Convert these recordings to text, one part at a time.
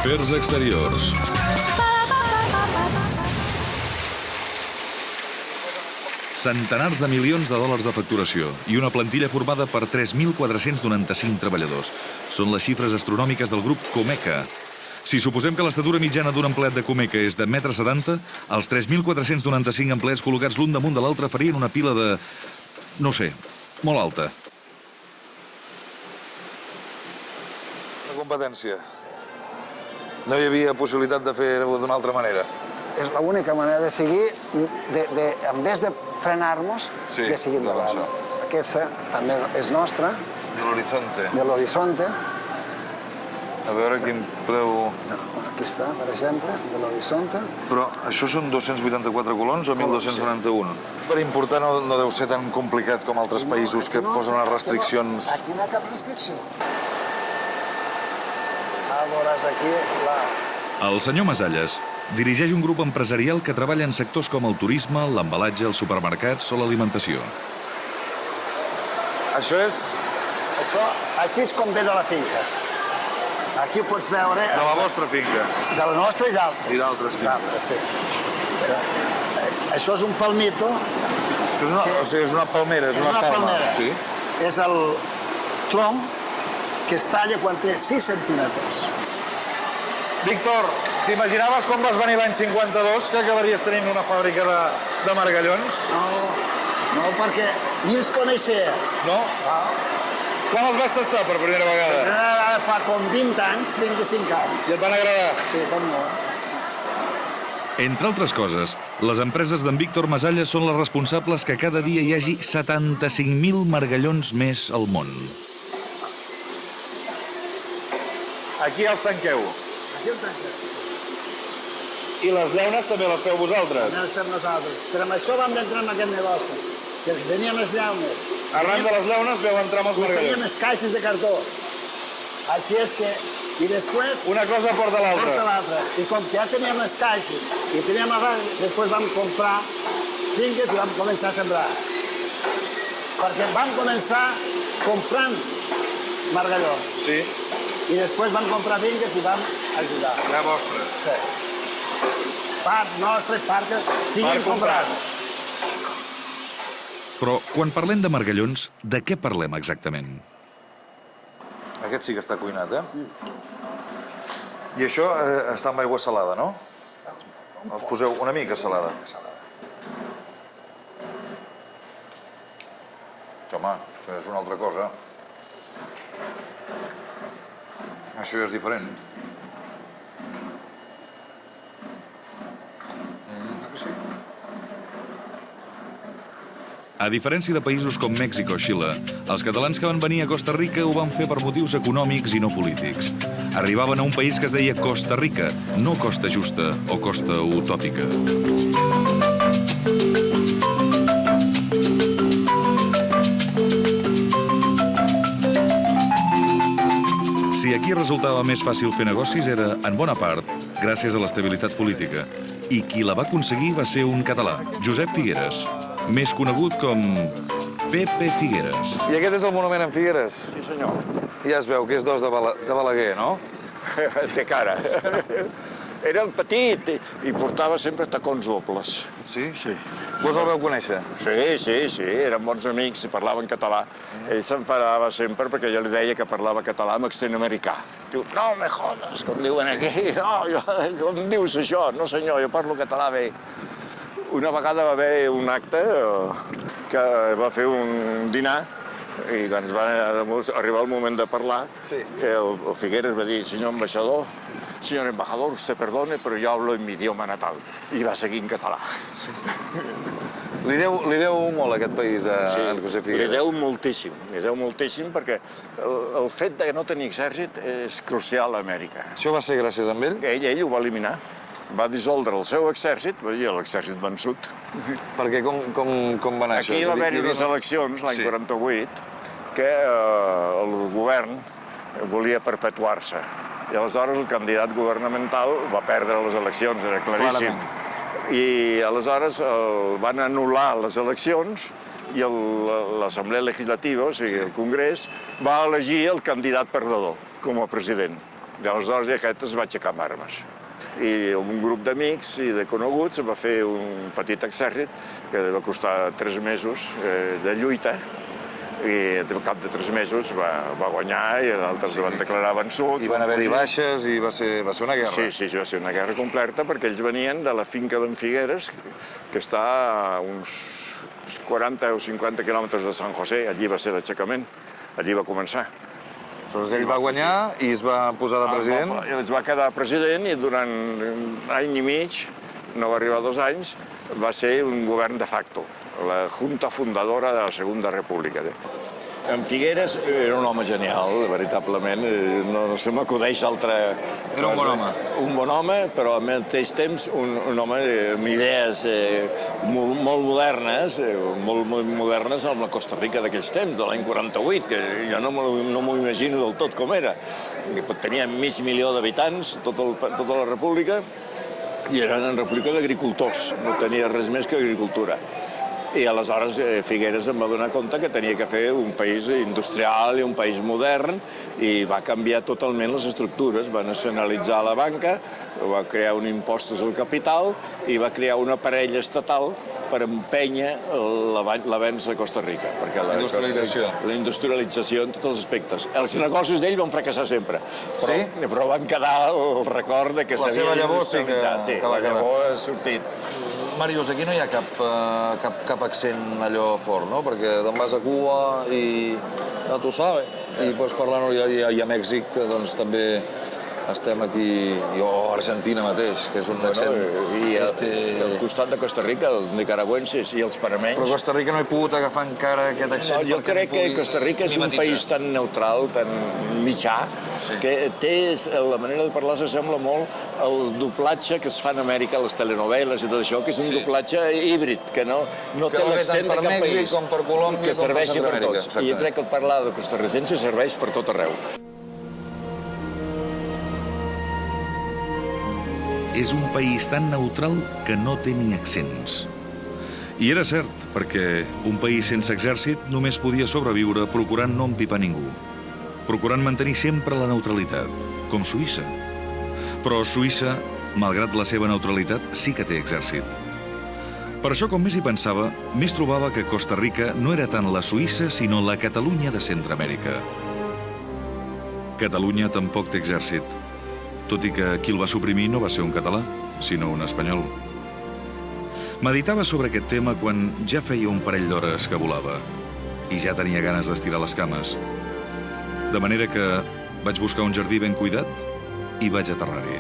Afers exteriors. Centenars de milions de dòlars de facturació i una plantilla formada per 3.495 treballadors. Són les xifres astronòmiques del grup Comeca. Si suposem que l'estatura mitjana d'un empleat de Comeca és de 1,70 m, els 3.495 empleats col·locats l'un damunt de l'altre farien una pila de... no sé, molt alta. La competència. No hi havia possibilitat de fer-ho d'una altra manera. És l'única manera de seguir, en vez de frenar-nos, de seguir endavant. Aquesta també és nostra. De l'Horizonte. De l'Horizonte. A veure quin preu... Aquí està, per exemple, de l'Horizonte. Però això són 284 colons o 1.291? Per importar no deu ser tan complicat com altres països que posen les restriccions... Aquí no hi ha cap restricció. Veuràs aquí la... El senyor Masalles dirigeix un grup empresarial que treballa en sectors com el turisme, l'embalatge, els supermercats o l'alimentació. Això és... Això, així és com ve de la finca. Aquí ho pots veure... De la vostra finca. De la nostra i d'altres. I d'altres finques. Sí. Això és un palmito. Això és una palmera, és una palma. Sí. És el tronc que es talla quan té 6 centímetres. Víctor, t'imaginaves quan vas venir l'any 52 que acabaries tenint una fàbrica de margallons? No, perquè ni els coneixia. No? Quan els vas tastar per primera vegada? Fa com 20 anys, 25 anys. I et van agradar? Sí, com no. Entre altres coses, les empreses d'en Víctor Masalles són les responsables que cada dia hi hagi 75.000 margallons més al món. Aquí els tanqueu. Aquí el tanquem. I les llaunes també les feu vosaltres? També les fem nosaltres. Però amb això vam entrar en aquest negoci. Que teníem les llaunes. Arran de les llaunes veu entrar amb els Teníem margallons. les caixes de cartó. Així és que... I després... Una cosa porta l'altra. Porta l'altra. I com que ja teníem les caixes i teníem abans, després vam comprar finques i vam començar a sembrar. Perquè vam començar comprant margallons. Sí. I després vam comprar finques i vam ajudar. La vostra. Sí. Part nostra, part que siguin comprant. Però quan parlem de margallons, de què parlem exactament? Aquest sí que està cuinat, I això està amb aigua salada, no? Els poseu una mica salada. Home, això és una altra cosa. Això ja és diferent. A diferència de països com Mèxic o Xile, els catalans que van venir a Costa Rica ho van fer per motius econòmics i no polítics. Arribaven a un país que es deia Costa Rica, no Costa Justa o Costa Utòpica. Si aquí resultava més fàcil fer negocis era, en bona part, gràcies a l'estabilitat política. I qui la va aconseguir va ser un català, Josep Figueres, més conegut com Pepe Figueres. I aquest és el monument en Figueres? Sí, senyor. Ja es veu que és d'os de Balaguer, no? Té cares. Era petit i portava sempre tacons dobles. Sí? Sí. Vos el vau conèixer? Sí, eren bons amics i parlaven català. Ell s'enfadava sempre perquè jo li deia que parlava català amb accent americà. Diu, no me jodes, com diuen aquí. No, com dius això? No, senyor, jo parlo català bé. Una vegada va haver un acte que va fer un dinar i quan es va arribar el moment de parlar, el Figueres va dir, senyor ambaixador, señor embajador, usted perdone, pero yo hablo en mi idioma natal. I va seguir en català. Sí. Li deu molt a aquest país, en Josep Figueres? Li deu moltíssim perquè el fet de no tenir exèrcit és crucial a Amèrica. Això va ser gràcies a ell? Ell ho va eliminar. Va dissoldre el seu exèrcit, i l'exèrcit vençut. Perquè com va anar això? Aquí va haver-hi unes eleccions, l'any 48, que el govern volia perpetuar-se. I aleshores el candidat governamental va perdre les eleccions, era claríssim. I aleshores van anul·lar les eleccions i l'Assemblea Legislativa, o sigui, el Congrés, va elegir el candidat perdedor com a president. I aleshores aquest es va aixecar amb armes. I un grup d'amics i de coneguts va fer un petit exèrcit que va costar 3 mesos de lluita, i al cap de 3 mesos va guanyar i els altres van declarar vençuts. I van haver-hi baixes i va ser una guerra. Sí, va ser una guerra completa perquè ells venien de la finca d'en Figueres, que està a uns 40 o 50 quilòmetres de San José. Allí va ser l'aixecament, allí va començar. Aleshores ell va guanyar i es va posar de president? Es va quedar president i durant un any i mig, no va arribar a 2 anys, va ser un govern de facto, la junta fundadora de la Segunda República. En Figueres era un home genial, veritablement, no se m'acudeix altra... Era un bon home. Un bon home, però al mateix temps un home amb idees molt modernes, molt modernes amb la Costa Rica d'aquells temps, de l'any 48, que jo no m'ho imagino del tot com era. Tenia mig milió d'habitants, tota la república, i era una república d'agricultors, no tenia res més que agricultura. I aleshores Figueres em va donar compte que tenia que fer un país industrial i un país modern i va canviar totalment les estructures. Va nacionalitzar la banca, va crear un impostos al capital i va crear un aparell estatal per empènyer l'avenç de Costa Rica. La industrialització. La industrialització en tots els aspectes. Els negocis d'ell van fracassar sempre, però van quedar el record que s'havia d'industrialitzar. Sí, la llavor ha sortit. Màrius, aquí no hi ha cap accent allò fort, no? Perquè d'on vas a Cuba i ja tu sabes. I pots parlar, i a Mèxic doncs també estem aquí, o a Argentina mateix, que és un accent... I al costat de Costa Rica, els nicaragüenses i els panamenys... Però a Costa Rica no he pogut agafar encara aquest accent. Jo crec que Costa Rica és un país tan neutral, tan mitjà, que té la manera de parlar s'assembla molt al doblatge que es fa en Amèrica, les telenovel·les i tot això, que és un doblatge híbrid, que no té l'accent de cap país. Que com per Colòmbia, que serveixi per tots. I jo crec que el parlar de costarricense serveix per tot arreu. És un país tan neutral que no té ni accents. I era cert, perquè un país sense exèrcit només podia sobreviure procurant no empipar ningú, procurant mantenir sempre la neutralitat, com Suïssa. Però Suïssa, malgrat la seva neutralitat, sí que té exèrcit. Per això, com més hi pensava, més trobava que Costa Rica no era tant la Suïssa, sinó la Catalunya de Centreamèrica. Catalunya tampoc té exèrcit, tot i que qui el va suprimir no va ser un català, sinó un espanyol. Meditava sobre aquest tema quan ja feia un parell d'hores que volava i ja tenia ganes d'estirar les cames. De manera que vaig buscar un jardí ben cuidat i vaig aterrar-hi.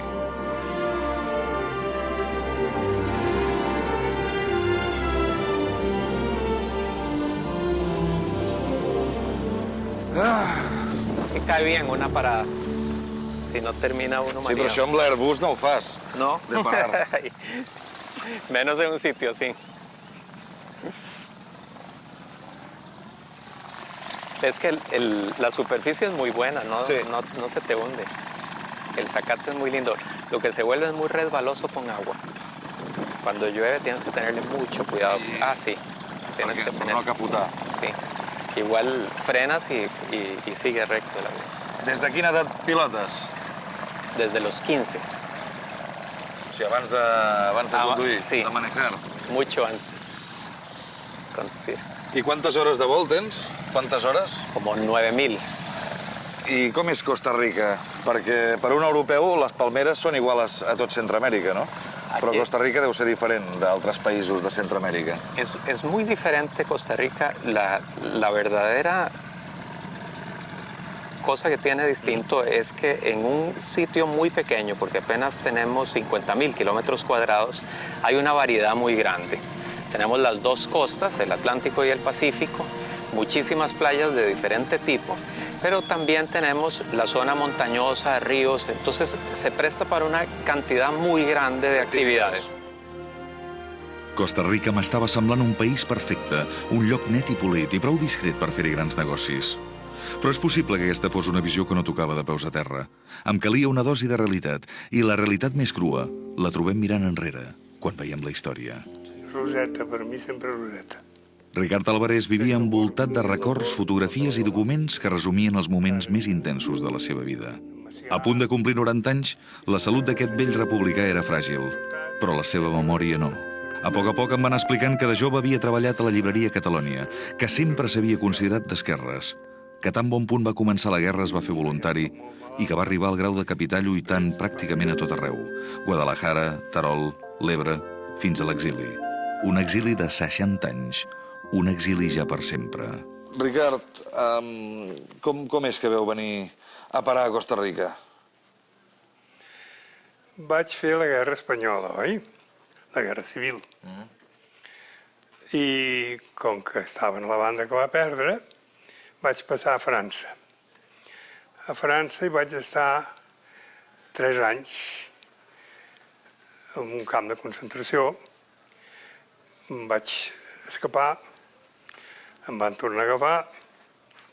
Sí cae bien una parada. Si no termina uno mareado. Sí, però això amb l'Airbus no ho fas. No. De parar. Menos en un sitio así. Es que la superficie es muy buena, ¿no? Sí. No se te hunde. El zacate es muy lindo. Lo que se vuelve es muy resbaloso con agua. Cuando llueve tienes que tenerle mucho cuidado. Sí. Tienes que Per no capotar. Sí. Igual frenas y sigue recto la vida. Des de quina edat pilotes? Desde los 15. O sigui, abans de conduir, sí. de manejar. Mucho antes. Conducir. I quantes hores de vol tens? Quantes hores? Como 9.000. I com és Costa Rica? Perquè per un europeu les palmeres són iguals a tot Centroamèrica, no? Però Costa Rica deu ser diferent d'altres països de Centroamèrica. Es muy diferente Costa Rica. La verdadera cosa que tiene distinto es que en un sitio muy pequeño, porque apenas tenemos 50.000 kilómetros cuadrados, hay una variedad muy grande. Tenemos las dos costas, el Atlántico y el Pacífico, muchísimas playas de diferente tipo, pero también tenemos la zona montañosa, ríos, entonces se presta para una cantidad muy grande de actividades. Costa Rica m'estava semblant un país perfecte, un lloc net i polit i prou discret per fer-hi grans negocis. Però és possible que aquesta fos una visió que no tocava de peus a terra. Em calia una dosi de realitat, i la realitat més crua la trobem mirant enrere, quan veiem la història. Roseta, per mi sempre Roseta. Ricard Álvarez vivia envoltat de records, fotografies i documents que resumien els moments més intensos de la seva vida. A punt de complir 90 anys, la salut d'aquest vell republicà era fràgil, però la seva memòria no. A poc em van explicant que de jove havia treballat a la llibreria Catalònia, que sempre s'havia considerat d'esquerres, que tan bon punt va començar la guerra es va fer voluntari i que va arribar al grau de capità lluitant pràcticament a tot arreu. Guadalajara, Terol, l'Ebre, fins a l'exili. Un exili de 60 anys, un exili ja per sempre. Ricard, com és que veu venir a parar a Costa Rica? Vaig fer la guerra espanyola, oi? La guerra civil. I com que estava en la banda que va perdre, vaig passar a França. A França hi vaig estar 3 anys en un camp de concentració. Em vaig escapar, em van tornar a agafar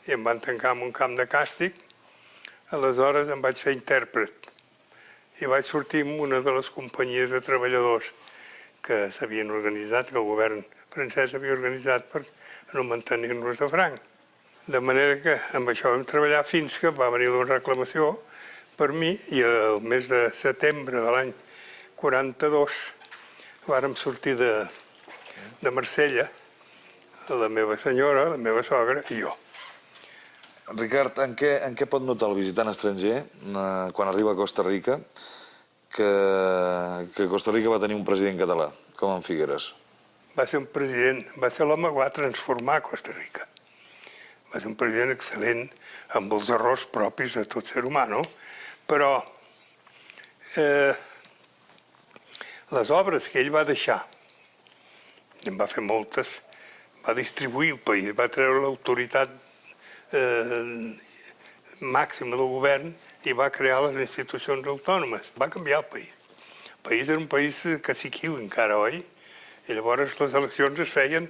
i em van tancar en un camp de càstig. Aleshores em vaig fer intèrpret i vaig sortir amb una de les companyies de treballadors que s'havien organitzat, que el govern francès havia organitzat per no mantenir-nos de franc. De manera que amb això vam treballar fins que va venir una reclamació per mi i el mes de setembre de l'any 42 vàrem sortir de Marsella, la meva senyora, la meva sogra i jo. Ricard, en què pot notar el visitant estranger quan arriba a Costa Rica que Costa Rica va tenir un president català, com en Figueres? Va ser un president, va ser l'home que va transformar Costa Rica. Va ser un president excel·lent, amb els errors propis de tot ser humà, no? Però les obres que ell va deixar, i en va fer moltes, va distribuir el país, va treure l'autoritat màxima del govern i va crear les institucions autònomes. Va canviar el país. El país era un país caciquil encara, oi? I llavors les eleccions es feien,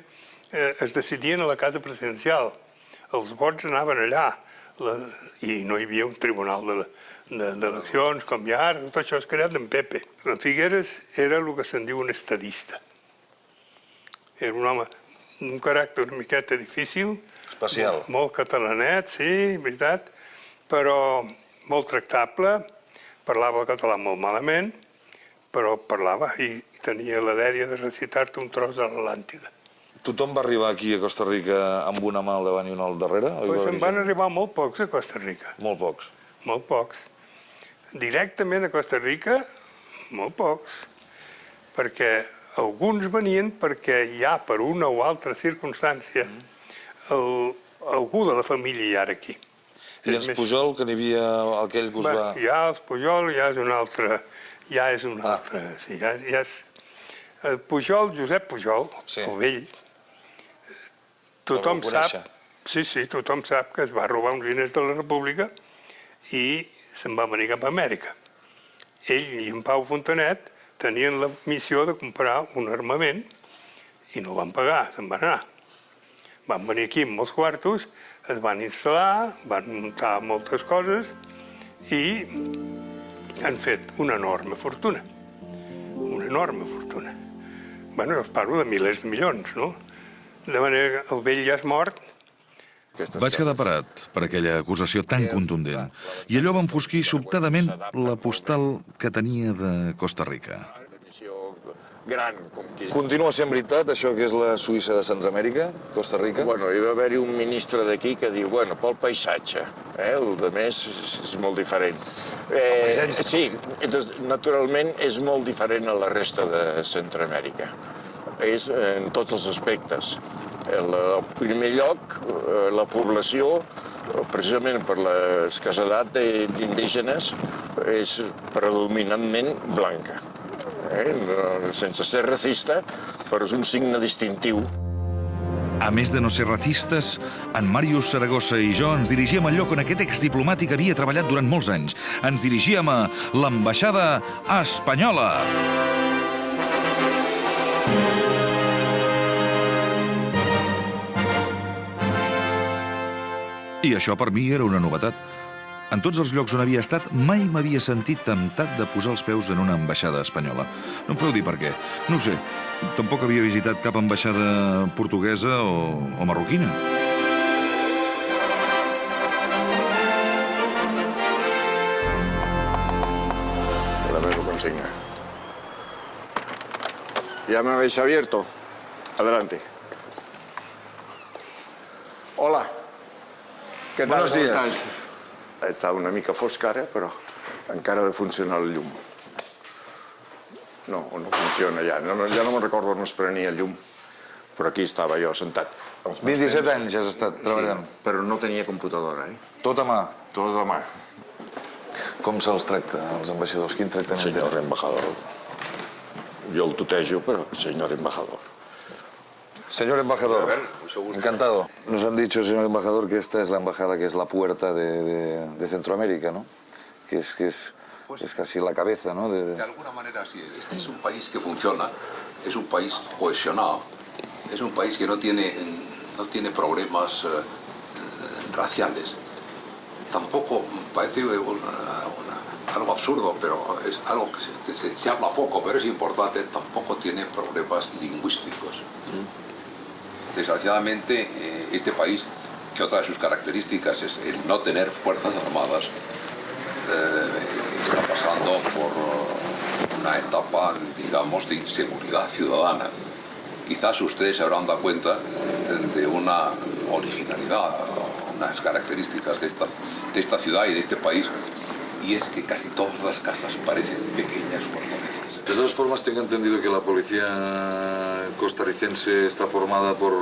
es decidien a la casa presidencial. Els vots anaven allà i no hi havia un tribunal d'eleccions com hi ha ara. Tot això és creat d'en Pepe. En Figueres era el que se'n diu un estadista. Era un home d'un caràcter una miqueta difícil. Especial. Molt catalanet, sí, veritat, però molt tractable. Parlava el català molt malament, però parlava i tenia la dèria de recitar-te un tros de l'Atlàntida. Tothom va arribar aquí a Costa Rica amb una mà al davant i una al darrere? Pues en van arribar molt pocs a Costa Rica. Molt pocs. Molt pocs. Directament a Costa Rica, molt pocs. Perquè alguns venien perquè ja per una o altra circumstància algú de la família hi era aquí. I els Pujol, que n'hi havia aquell que us va... Ja els Pujol ja és un altre... Ja és un altre... Sí, ja és... El Pujol, Josep Pujol, el vell, tothom sap... Sí, tothom sap que es va robar uns diners de la República i se'n va venir cap a Amèrica. Ell i en Pau Fontanet tenien la missió de comprar un armament i no el van pagar, se'n van anar. Van venir aquí amb molts quartos, es van instal·lar, van muntar moltes coses i han fet una enorme fortuna. Una enorme fortuna. Bueno, us parlo de milers de milions, no? De manera que el vell ja és mort. Vaig quedar parat per aquella acusació tan contundent i allò va enfosquir sobtadament la postal que tenia de Costa Rica. Gran, com qui... Continua sent veritat això que és la Suïssa de Centroamèrica, Costa Rica? Bueno, hi va haver-hi un ministre d'aquí que diu, bueno, pel paisatge, el de més és molt diferent. Sí, naturalment és molt diferent a la resta de Centroamèrica. És en tots els aspectes. En primer lloc, la població, precisament per l'escassedat d'indígenes, és predominantment blanca. Sense ser racista, però és un signe distintiu. A més de no ser racistes, en Màrius Saragossa i jo ens dirigíem al lloc on aquest exdiplomàtic havia treballat durant molts anys. Ens dirigíem a l'ambaixada espanyola. I això per mi era una novetat. En tots els llocs on havia estat, mai m'havia sentit temptat de posar els peus en una ambaixada espanyola. No em feu dir per què. No ho sé. Tampoc havia visitat cap ambaixada portuguesa o marroquina. la meva consigna. Ya me habéis abierto. Adelante. Hola. Què tal? Buenos días. Està una mica fosc ara, però encara ha de funcionar el llum. No funciona ja. Ja no me'n recordo on es prenia el llum. Però aquí estava jo, sentat. 27 anys has estat treballant. Sí, però no tenia computadora, Tot a mà. Tot a mà. Com se'ls tracta, els ambaixadors? Quin tractament Señor tenen? embajador. Yo el tutejo, pero señor embajador. Señor embajador, encantado. Nos han dicho, señor embajador, que esta es la embajada, que es la puerta de Centroamérica, ¿no? Que es casi la cabeza, ¿no? De alguna manera sí. Este es un país que funciona, es un país cohesionado, es un país que no tiene problemas raciales. Tampoco parece algo absurdo, pero es algo que se habla poco, pero es importante, tampoco tiene problemas lingüísticos. Desgraciadamente, este país, que otra de sus características es el no tener fuerzas armadas, está pasando por una etapa, digamos, de inseguridad ciudadana. Quizás ustedes se habrán dado cuenta de una originalidad, unas características de esta ciudad y de este país, y es que casi todas las casas parecen pequeñas fortalezas. De todas formas, tengo entendido que la policía costarricense está formada por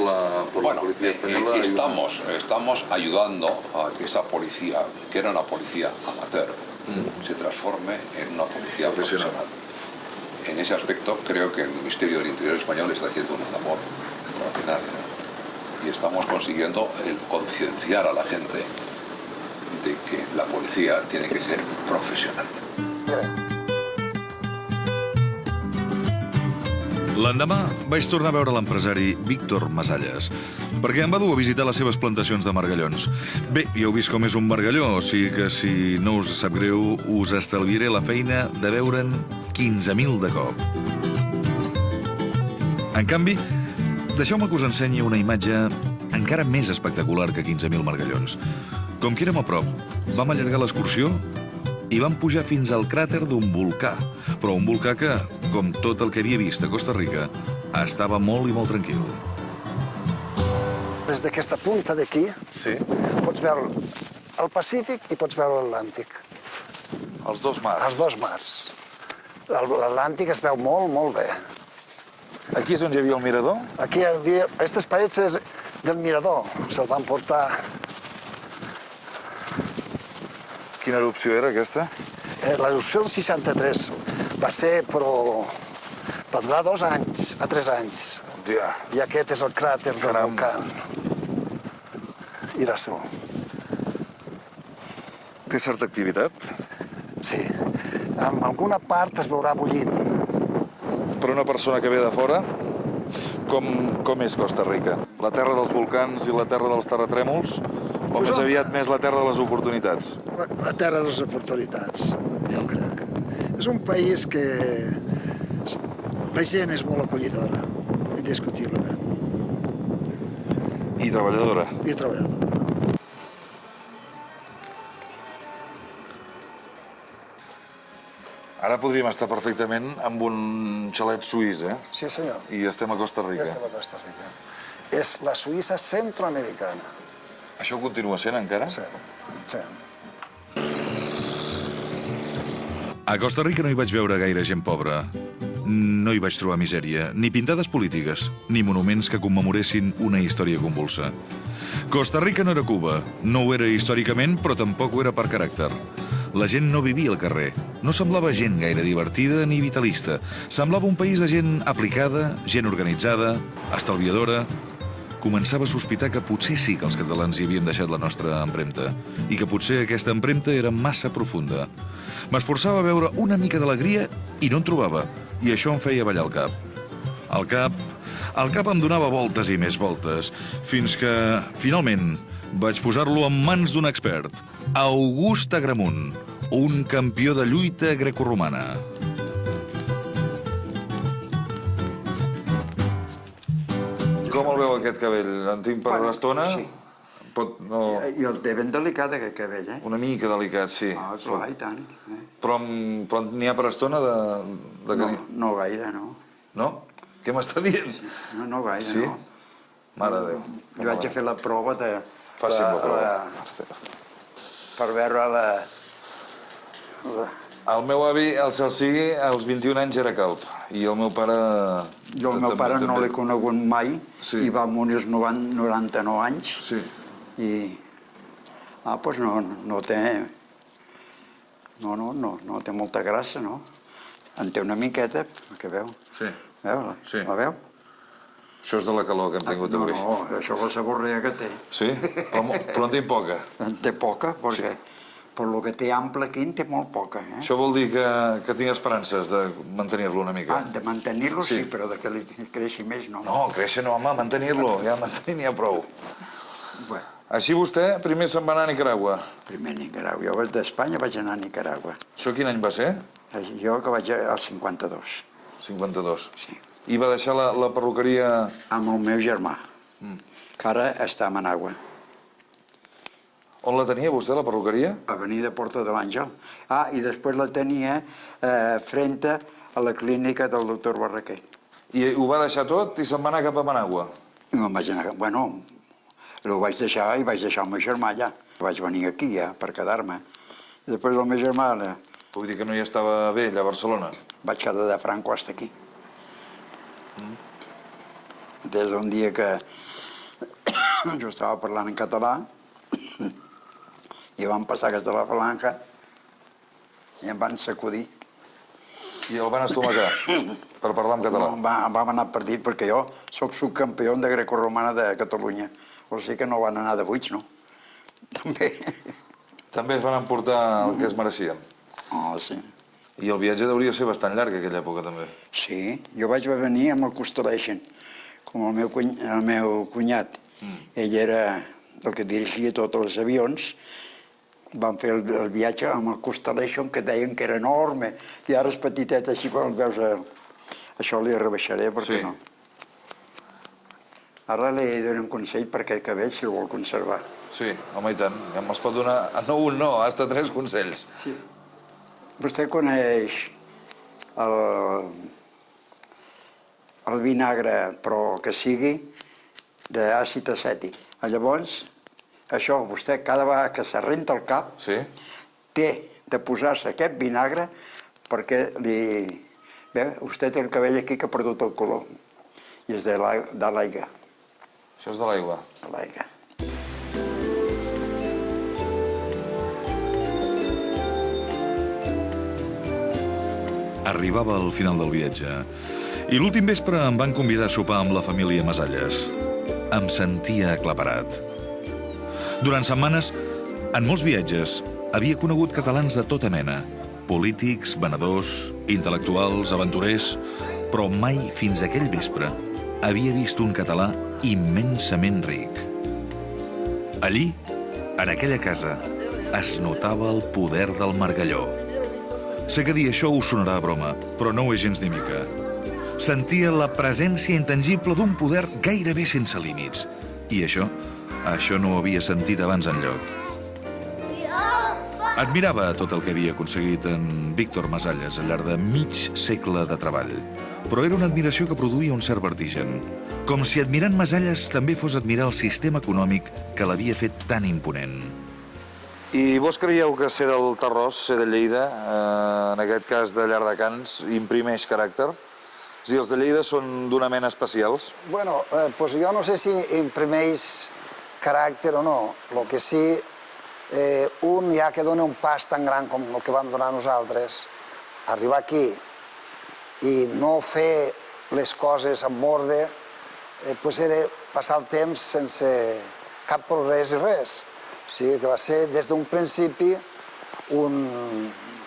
la policía española. Estamos ayudando a que esa policía, que era una policía amateur, se transforme en una policía profesional. En ese aspecto creo que el Ministerio del Interior español está haciendo una labor extraordinaria y estamos consiguiendo el concienciar a la gente de que la policía tiene que ser profesional. L'endemà vaig tornar a veure l'empresari Víctor Masalles, perquè em va dur a visitar les seves plantacions de margallons. Bé, ja heu vist com és un margalló, o sigui que si no us sap greu, us estalviaré la feina de veure'n 15.000 de cop. En canvi, deixeu-me que us ensenyi una imatge encara més espectacular que 15.000 margallons. Com que érem a prop, vam allargar l'excursió i vam pujar fins al cràter d'un volcà, però un volcà que, com tot el que havia vist a Costa Rica, estava molt i molt tranquil. Des d'aquesta punta d'aquí pots veure el Pacífic i pots veure l'Atlàntic. Els dos mars. Els dos mars. L'Atlàntic es veu molt, molt bé. Aquí és on hi havia el mirador? Aquí hi havia... Aquestes parets és del mirador. Se'l van portar... Quina erupció era aquesta? L'erupció del 63 va ser, però va durar 2 anys, a 3 anys. Ja. I aquest és el cràter del volcà. Irasu. Té certa activitat? Sí. En alguna part es veurà bullint. Per una persona que ve de fora, com és Costa Rica? La terra dels volcans i la terra dels terratrèmols? O més aviat més la terra de les oportunitats? La terra de les oportunitats, jo crec. És un país que la gent és molt acollidora, indiscutiblement. I treballadora. I treballadora. Ara podríem estar perfectament amb un xalet suís, eh? Sí, senyor. I estem a Costa Rica. Ja estem a Costa Rica. És la Suïssa centroamericana. Això continua sent encara? Sí, sí. A Costa Rica no hi vaig veure gaire gent pobra. No hi vaig trobar misèria, ni pintades polítiques, ni monuments que commemoressin una història convulsa. Costa Rica no era Cuba. No ho era històricament, però tampoc ho era per caràcter. La gent no vivia al carrer. No semblava gent gaire divertida ni vitalista. Semblava un país de gent aplicada, gent organitzada, estalviadora. Començava a sospitar que potser sí que els catalans hi havíem deixat la nostra empremta i que potser aquesta empremta era massa profunda. M'esforçava a veure una mica d'alegria i no en trobava, i això em feia ballar el cap. El cap em donava voltes i més voltes, fins que, finalment, vaig posar-lo en mans d'un expert, August Agramunt, un campió de lluita grecorromana. Com el veu aquest cabell? En tinc per l'estona? Sí. pot... No, I el té ben delicat, aquest cabell, eh? una mica delicat, sí. Ah, clar, i tant. Però n'hi ha per estona de carinyo? No gaire, no. No? Què m'està dient? No gaire, Sí? no. Mare de Déu. Jo vaig a fer la prova de... Faci'm la prova. Per veure la... El meu avi, el cel sigui, als 21 anys era calb. I el meu pare... Jo el meu pare no l'he conegut mai i va morir als 99 anys. Sí. I... doncs no té... No té molta gràcia, no? En té una miqueta, que veu? Sí. Veu-la? Sí. La veu? Això és de la calor que hem tingut avui. No, això és la saborrea que té. Sí? Però en tinc poca. En té poca, perquè per lo que té ample aquí en té molt poca. Això vol dir que tinc esperances de mantenir-lo una mica. De mantenir-lo sí, però de que li creixi més no. No, créixer no, home, mantenir-lo. Ja mantenir n'hi ha prou. Bueno, Així vostè primer se'n va anar a Nicaragua. primer Nicaragua. Jo d'Espanya vaig anar a Nicaragua. Això quin any va ser? Jo que vaig al 52. 52. Sí. I va deixar la perruqueria... Amb el meu germà, que ara està a Managua. On la tenia vostè, la perruqueria? Avenida Porta de l'Àngel. I després la tenia frente a la clínica del doctor Barraquer. I ho va deixar tot i se'n va anar cap a Managua. I me'n vaig anar... Bueno, ho vaig deixar i vaig deixar el meu germà allà. Vaig venir aquí ja per quedar-me. I després el meu germà... Vull dir que no hi estava bé, allà a Barcelona. Vaig quedar de Franco hasta aquí. Des d'un dia que jo estava parlant en català i vam passar aquesta la falange i em van sacudir. I el van estomacar per parlar en català. Vam anar per dit perquè jo soc subcampió de grecorromana de Catalunya. O sigui que no van anar de buits, no? També. També es van emportar el que es mereixien. Sí. I el viatge hauria de ser bastant llarg, aquella època, també. Sí, jo vaig venir amb el Constellation, com el meu cunyat. Ell era el que dirigia tots els avions. Vam fer el viatge amb el Constellation, que deien que era enorme, i ara és petitet, així quan el veus... Això li rebaixaré, perquè no. Ara li dono un consell per aquest cabell, si el vol conservar. Sí, home, i tant. Ja me'ls pot donar, no un, no, hasta 3 consells. Sí. Vostè coneix el vinagre, però que sigui d'àcid acètic. Llavors, això, vostè cada vegada que se renta el cap, té de posar-se aquest vinagre perquè vostè té el cabell aquí que ha perdut el color. I és de l'aigua. Això és de l'aigua? De l'aigua. Arribava al final del viatge i l'últim vespre em van convidar a sopar amb la família Masalles. Em sentia aclaparat. Durant setmanes, en molts viatges, havia conegut catalans de tota mena. Polítics, venedors, intel·lectuals, aventurers... Però mai, fins aquell vespre, havia vist un català immensament ric. Allí, en aquella casa, es notava el poder del margalló. Sé que dir això us sonarà a broma, però no ho és gens ni mica. Sentia la presència intangible d'un poder gairebé sense límits. I això no ho havia sentit abans enlloc. Admirava tot el que havia aconseguit en Víctor Masalles al llarg de mig segle de treball. Però era una admiració que produïa un cert vertigen. Com si admirant Masalles també fos admirar el sistema econòmic que l'havia fet tan imponent. I vos creieu que ser del Tarròs, ser de Lleida, en aquest cas de Llardecans, imprimeix caràcter? És a dir, els de Lleida són d'una mena especials? Bueno, pues jo no sé si imprimeix caràcter o no. El que sí, un ja que dona un pas tan gran com el que vam donar nosaltres, arribar aquí i no fer les coses amb ordre, pues era passar el temps sense cap progrés i res. O sigui que va ser des d'un principi un...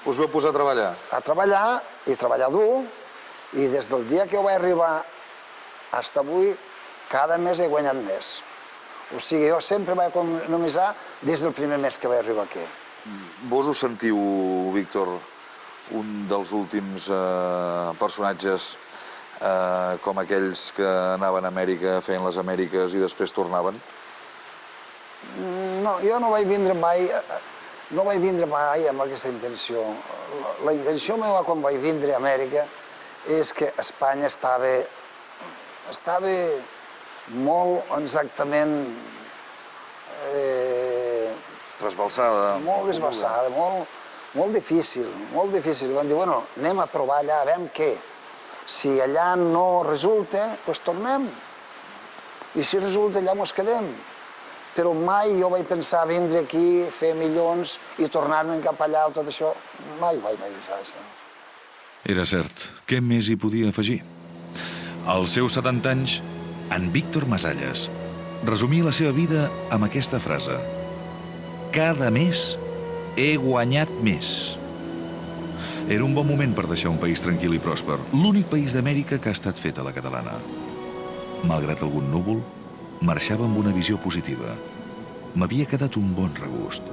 Us vau posar a treballar? A treballar, i treballar dur, i des del dia que vaig arribar fins avui, cada mes he guanyat més. O sigui, jo sempre vaig economitzar des del primer mes que vaig arribar aquí. Vos us sentiu, Víctor, un dels últims personatges com aquells que anaven a Amèrica, feien les Amèriques i després tornaven? No, jo no vaig vindre mai amb aquesta intenció. La intenció meva quan vaig vindre a Amèrica és que Espanya estava molt exactament... Trasbalsada. Molt desbalsada, molt difícil, molt difícil. Van dir, bueno, anem a provar allà, a veure què. Si allà no resulta, doncs tornem. I si resulta, allà mos quedem. Però mai jo vaig pensar vindre aquí, fer milions i tornar-me'n cap allà o tot això. Mai vaig pensar això. Era cert. Què més hi podia afegir? Als seus 70 anys, en Víctor Masalles resumia la seva vida amb aquesta frase: cada mes he guanyat més. Era un bon moment per deixar un país tranquil i pròsper, l'únic país d'Amèrica que ha estat fet a la catalana. Malgrat algun núvol, marxava amb una visió positiva. M'havia quedat un bon regust.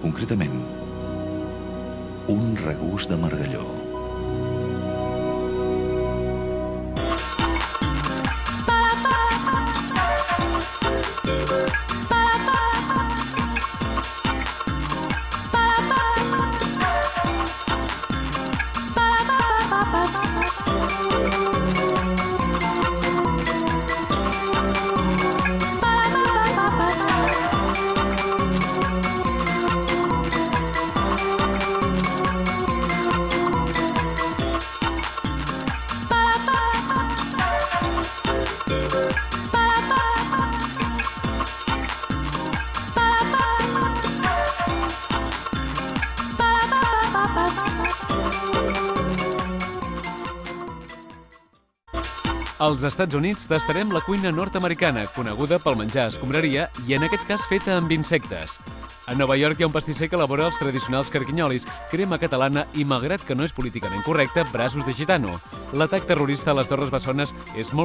Concretament, un regust de margalló. Als Estats Units tastarem la cuina nord-americana, coneguda pel menjar escombraria i en aquest cas feta amb insectes. A Nova York hi ha un pastisser que elabora els tradicionals carquinyolis, crema catalana i, malgrat que no és políticament correcte, braços de gitano. L'atac terrorista a les Torres Bessones és molt